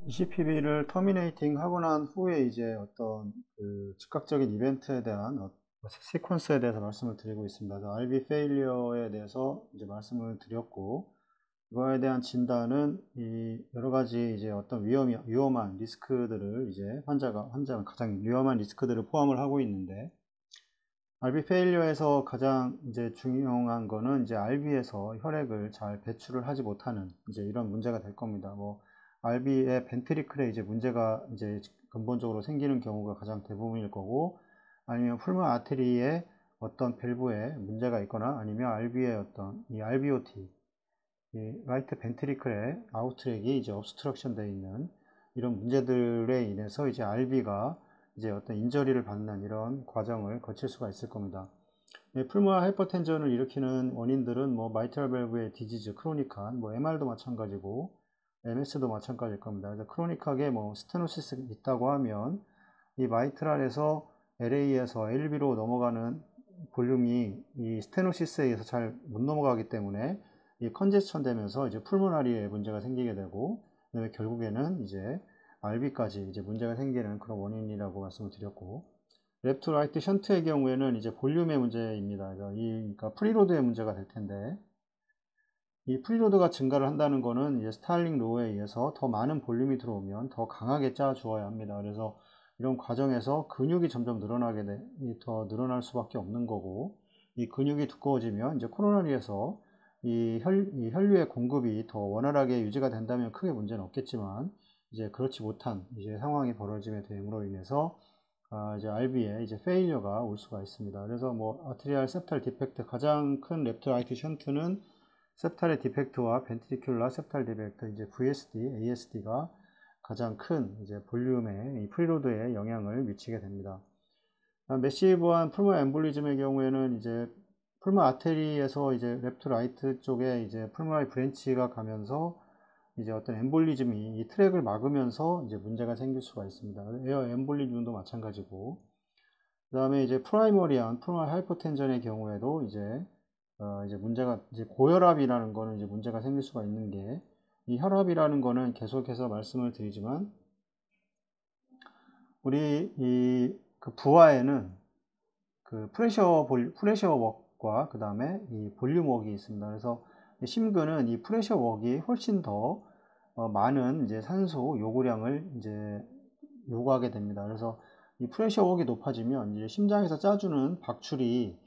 CPB를 터미네이팅 하고 난 후에 이제 어떤 그 즉각적인 이벤트에 대한 시퀀스에 대해서 말씀을 드리고 있습니다. 그래서 RB 페일리어에 대해서 이제 말씀을 드렸고, 이거에 대한 진단은 이 여러 가지 이제 어떤 위험한 리스크들을 이제 환자가 가장 위험한 리스크들을 포함을 하고 있는데, RB 페일리어에서 가장 이제 중요한 거는 이제 RB에서 혈액을 잘 배출을 하지 못하는 이제 이런 문제가 될 겁니다. RB의 벤트리클에 이제 문제가 이제 근본적으로 생기는 경우가 가장 대부분일 거고, 아니면 풀물 아테리에 어떤 밸브에 문제가 있거나, 아니면 RB의 어떤 이 RBOT, 이 라이트 벤트리클의 아웃트랙이 이제 obstruction 되어 있는 이런 문제들에 인해서 이제 RB가 이제 어떤 인저리를 받는 이런 과정을 거칠 수가 있을 겁니다. 풀모아 하이퍼텐전을 일으키는 원인들은 마이트럴 밸브의 디지즈, 크로닉한, MR도 마찬가지고 MS도 마찬가지일 겁니다. 그래서 크로닉하게 스테노시스 있다고 하면 이 마이트랄에서 LA에서 LB로 넘어가는 볼륨이 이 스테노시스에 의해서 잘 못 넘어가기 때문에 이 컨제스천 되면서 이제 풀모나리에 문제가 생기게 되고, 그다음에 결국에는 이제 RB까지 이제 문제가 생기는 그런 원인이라고 말씀을 드렸고, 랩트 라이트 션트의 경우에는 이제 볼륨의 문제입니다. 그러니까 프리로드의 문제가 될 텐데, 이 프리로드가 증가를 한다는 거는 이제 스타일링 로에 의해서 더 많은 볼륨이 들어오면 더 강하게 짜 주어야 합니다. 그래서 이런 과정에서 근육이 점점 더 늘어날 수밖에 없는 거고, 이 근육이 두꺼워지면 이제 코로나리에서 이 혈류의 공급이 더 원활하게 유지가 된다면 크게 문제는 없겠지만, 이제 그렇지 못한 이제 상황이 벌어짐에 됨으로 인해서 이제 RB에 이제 페일리어가 올 수가 있습니다. 그래서 아트리알 septal 디펙트, 가장 큰 랩트 라이트 션트는 septal의 디펙트와 벤트리큘라 septal 디펙트, 이제 VSD, ASD가 가장 큰 이제 볼륨의 이 프리로드에 영향을 미치게 됩니다. 매시브한 풀모 엠볼리즘의 경우에는 이제 풀모 아테리에서 이제 랩트 라이트 쪽에 이제 풀모나리 브랜치가 가면서 이제 어떤 엠볼리즘이 이 트랙을 막으면서 이제 문제가 생길 수가 있습니다. 에어 엠볼리즘도 마찬가지고, 그 다음에 이제 프라이머리한 풀모나리 하이퍼텐전의 경우에도 이제 문제가, 이제 고혈압이라는 거는 이제 문제가 생길 수가 있는 게, 이 혈압이라는 거는 계속해서 말씀을 드리지만, 우리 그 부하에는 그 프레셔 웍과 그 다음에 이 볼륨 웍이 있습니다. 그래서 심근은 이 프레셔 웍이 훨씬 더 많은 이제 산소 요구량을 이제 요구하게 됩니다. 그래서 이 프레셔 웍이 높아지면 이제 심장에서 짜주는 박출이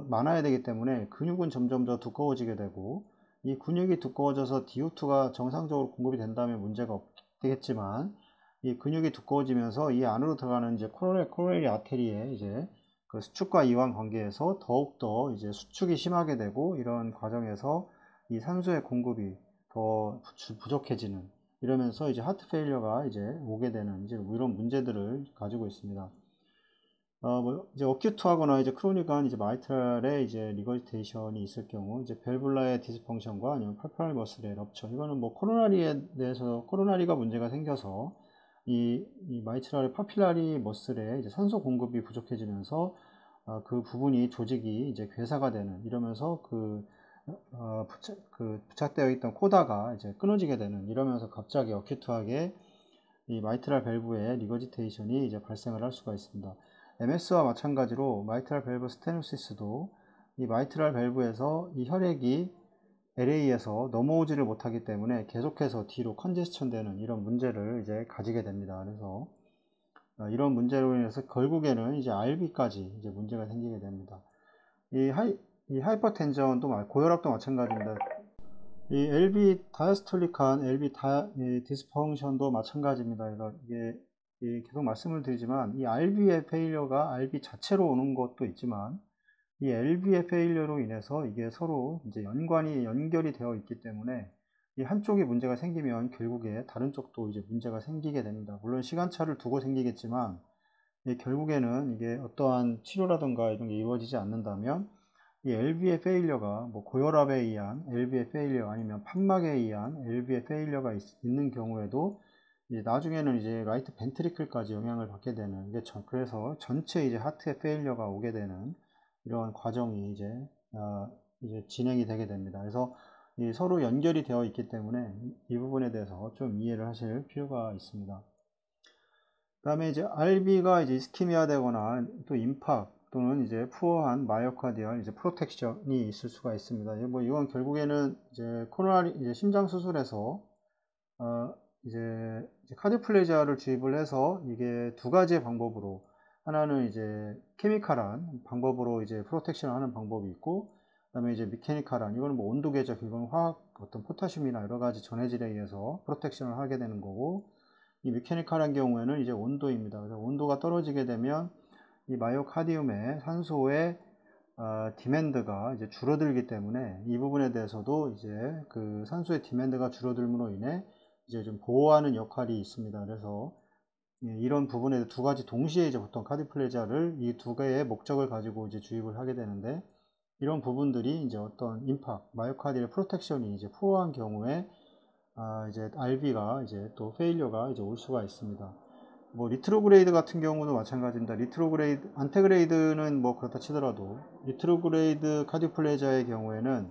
많아야 되기 때문에 근육은 점점 더 두꺼워지게 되고, 이 근육이 두꺼워져서 DO2가 정상적으로 공급이 된다면 문제가 없겠지만, 이 근육이 두꺼워지면서 이 안으로 들어가는 이제 코로네리 아테리에 이제 그 수축과 이완 관계에서 더욱더 이제 수축이 심하게 되고, 이런 과정에서 이 산소의 공급이 더 부족해지는, 이러면서 이제 하트 페일리어가 이제 오게 되는 이제 이런 문제들을 가지고 있습니다. 이제 어큐트하거나 이제 크로닉한 이제 마이트랄에 이제 리거지테이션이 있을 경우, 이제 밸뉼라의 디스펑션과 아니면 팔팔 머슬의 럽처, 이거는 코로나리에 대해서 코로나리가 문제가 생겨서 이 마이트랄의 파필라리 머슬에 이제 산소 공급이 부족해지면서 그 부분이 조직이 이제 괴사가 되는, 이러면서 부착되어 있던 코다가 이제 끊어지게 되는, 이러면서 갑자기 어큐트하게 이 마이트랄 밸브의 리거지테이션이 이제 발생을 할 수가 있습니다. MS와 마찬가지로 마이트랄 밸브 스테노시스도 이 마이트랄 밸브에서 이 혈액이 LA에서 넘어오지를 못하기 때문에 계속해서 뒤로 컨제스천 되는 이런 문제를 이제 가지게 됩니다. 그래서 이런 문제로 인해서 결국에는 이제 RB까지 이제 문제가 생기게 됩니다. 이 하이퍼텐전도 고혈압도 마찬가지입니다. 이 LB 다이스톨릭한 LB 디스펑션도 마찬가지입니다. 그래서 이게 계속 말씀을 드리지만, 이 RB의 페일리어가 RB 자체로 오는 것도 있지만, 이 LB의 페일리어로 인해서 이게 서로 이제 연결이 되어 있기 때문에, 이 한쪽이 문제가 생기면 결국에 다른 쪽도 이제 문제가 생기게 됩니다. 물론 시간차를 두고 생기겠지만, 결국에는 이게 어떠한 치료라든가 이런 게 이루어지지 않는다면, 이 LB의 페일리어가 고혈압에 의한 LB의 페일리어, 아니면 판막에 의한 LB의 페일리어가 있는 경우에도 이제 나중에는 이제 라이트 벤트리클까지 영향을 받게 되는, 그래서 전체 이제 하트의 페일리어가 오게 되는 이런 과정이 이제 진행이 되게 됩니다. 그래서 서로 연결이 되어 있기 때문에 이 부분에 대해서 좀 이해를 하실 필요가 있습니다. 그 다음에 이제 RB가 이제 이스키미아 되거나 또 임팍 또는 이제 푸어한 마이오카디얼 이제 프로텍션이 있을 수가 있습니다. 뭐 이건 결국에는 이제 코로나리 이제 심장 수술에서 이제 카디오플레지아를 주입을 해서 이게 두 가지의 방법으로, 하나는 이제 케미칼한 방법으로 이제 프로텍션을 하는 방법이 있고, 그다음에 이제 미케니칼한, 이거는 뭐 온도 궤적, 이건 화학 어떤 포타슘이나 여러 가지 전해질에 의해서 프로텍션을 하게 되는 거고, 이 미케니칼한 경우에는 이제 온도입니다. 그래서 온도가 떨어지게 되면 이 마이오카디움의 산소의 디맨드가 이제 줄어들기 때문에 이 부분에 대해서도 이제 그 산소의 디맨드가 줄어들므로 인해 이제 좀 보호하는 역할이 있습니다. 그래서 이런 부분에 두 가지 동시에 이제 보통 카디플레지아를 이 두 개의 목적을 가지고 이제 주입을 하게 되는데, 이런 부분들이 이제 어떤 임팍, 마이오카디얼 프로텍션이 이제 푸어한 경우에 이제 RB가 이제 또 페일리어가 이제 올 수가 있습니다. 뭐 리트로그레이드 같은 경우도 마찬가지입니다. 리트로그레이드, 안테그레이드는 뭐 그렇다 치더라도 리트로그레이드 카디오플레지아의 경우에는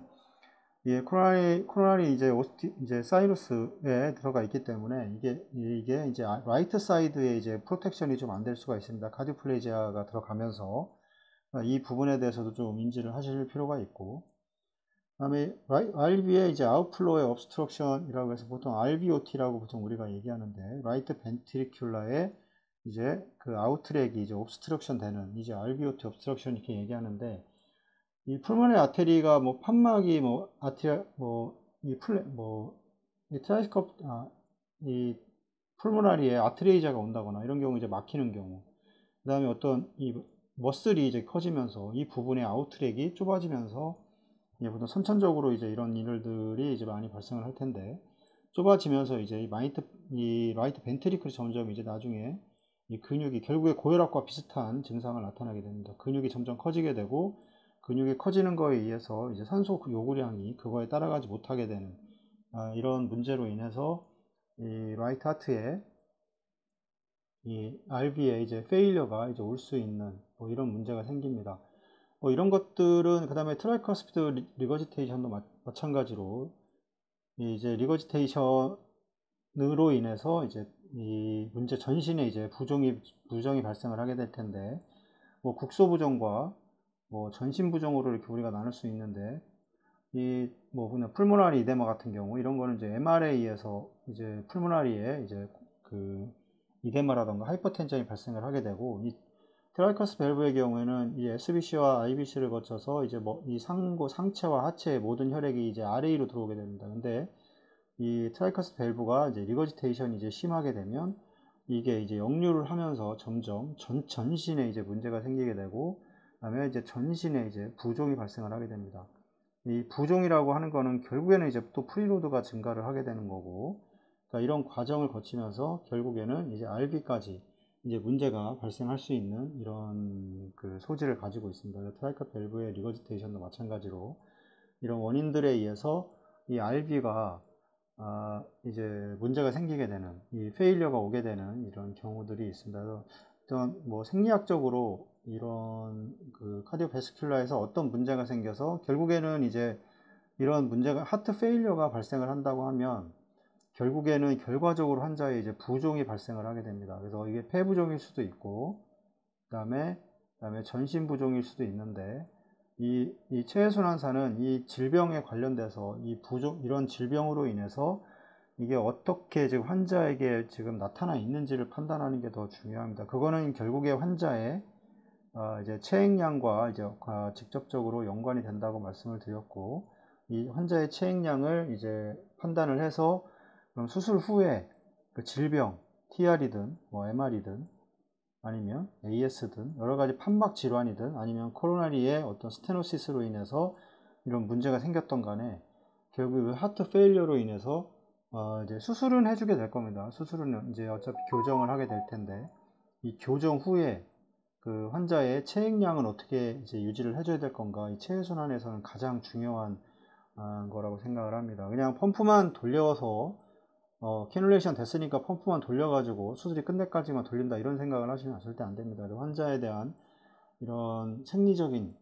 예, 코로나리 이제 사이루스에 들어가 있기 때문에 이게 이제 라이트 사이드에 이제 프로텍션이 좀 안 될 수가 있습니다. 카디오플레지아가 들어가면서 이 부분에 대해서도 좀 인지를 하실 필요가 있고, 그다음에 RB의 이제 아웃플로의 obstruction이라고 해서 보통 RBOT라고 보통 우리가 얘기하는데, 라이트 벤트리큘라의 이제 그 아웃트랙이 이제 obstruction 되는 이제 RBOT obstruction 이렇게 얘기하는데, 이 풀모널 아테리가 뭐 판막이 뭐 아테리 뭐이 플레 뭐이 트라이스컵 이 풀모나리에 아트레이자가 온다거나 이런 경우 이제 막히는 경우, 그 다음에 어떤 이 머슬이 이제 커지면서 이 부분의 아웃트랙이 좁아지면서 보통 선천적으로 이제 이런 일들이 이제 많이 발생을 할 텐데, 좁아지면서 이제 이 라이트 벤트리클이 점점 이제 나중에 이 근육이 결국에 고혈압과 비슷한 증상을 나타나게 됩니다. 근육이 점점 커지게 되고, 근육이 커지는 거에 의해서 이제 산소 요구량이 그거에 따라가지 못하게 되는 이런 문제로 인해서 이 라이트 하트에 이 RB에 이제 페일러가 이제 올 수 있는 뭐 이런 문제가 생깁니다. 뭐 이런 것들은, 그 다음에 트라이커스피드 리거지테이션도 마찬가지로 이제 리거지테이션으로 인해서 이제 이 문제 전신에 이제 부종이 발생을 하게 될 텐데, 뭐 국소 부종과 뭐 전신 부종으로 이렇게 우리가 나눌 수 있는데, 이 뭐 그냥 풀모나리 이데마 같은 경우 이런 거는 이제 MRA에서 이제 풀모나리에 이제 그 이데마라던가 하이퍼텐션이 발생을 하게 되고, 이 트라이커스 밸브의 경우에는 이 SBC와 IBC를 거쳐서 이제 뭐 이 상체와 하체의 모든 혈액이 이제 RA로 들어오게 됩니다. 근데 이 트라이커스 밸브가 이제 리거지테이션이 이제 심하게 되면 이게 이제 역류를 하면서 점점 전신에 이제 문제가 생기게 되고, 그다음에 이제 전신에 이제 부종이 발생을 하게 됩니다. 이 부종이라고 하는 거는 결국에는 이제 또 프리로드가 증가를 하게 되는 거고, 그러니까 이런 과정을 거치면서 결국에는 이제 RB까지 이제 문제가 발생할 수 있는 이런 그 소지를 가지고 있습니다. 트라이커 밸브의 리거지테이션도 마찬가지로 이런 원인들에 의해서 이 RB가 이제 문제가 생기게 되는, 이 페일리어가 오게 되는 이런 경우들이 있습니다. 그래서 어떤 뭐 생리학적으로 이런 그 카디오베스큘라에서 어떤 문제가 생겨서 결국에는 이제 이런 문제가 하트 페일리어가 발생을 한다고 하면 결국에는 결과적으로 환자의 이제 부종이 발생을 하게 됩니다. 그래서 이게 폐부종일 수도 있고, 그다음에 전신 부종일 수도 있는데, 이 체해순환사는 이 질병에 관련돼서 이 부종, 이런 질병으로 인해서 이게 어떻게 지금 환자에게 지금 나타나 있는지를 판단하는 게 더 중요합니다. 그거는 결국에 환자의 이제 체액량과 이제 직접적으로 연관이 된다고 말씀을 드렸고, 이 환자의 체액량을 이제 판단을 해서 그럼 수술 후에 그 질병, TR이든 뭐 MR이든 아니면 AS든 여러 가지 판막 질환이든 아니면 코로나리의 어떤 스테노시스로 인해서 이런 문제가 생겼던 간에 결국 하트 페일리어로 인해서 이제 수술은 해주게 될 겁니다. 수술은 이제 어차피 교정을 하게 될 텐데, 이 교정 후에 그 환자의 체액량은 어떻게 이제 유지를 해줘야 될 건가, 이 체해순환에서는 가장 중요한 거라고 생각을 합니다. 그냥 펌프만 돌려서 캐뉼레이션 됐으니까 펌프만 돌려가지고 수술이 끝날까지만 돌린다 이런 생각을 하시면 절대 안 됩니다. 환자에 대한 이런 생리적인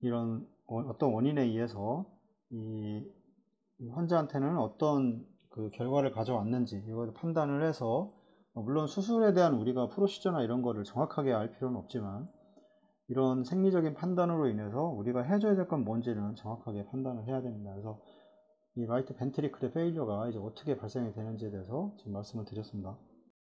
이런 어떤 원인에 의해서 이 환자한테는 어떤 그 결과를 가져왔는지 이걸 판단을 해서 물론 수술에 대한 우리가 프로시저나 이런 거를 정확하게 알 필요는 없지만 이런 생리적인 판단으로 인해서 우리가 해줘야 될 건 뭔지는 정확하게 판단을 해야 됩니다. 그래서 이 라이트 벤트리클의 페일러가 이제 어떻게 발생이 되는지에 대해서 지금 말씀을 드렸습니다.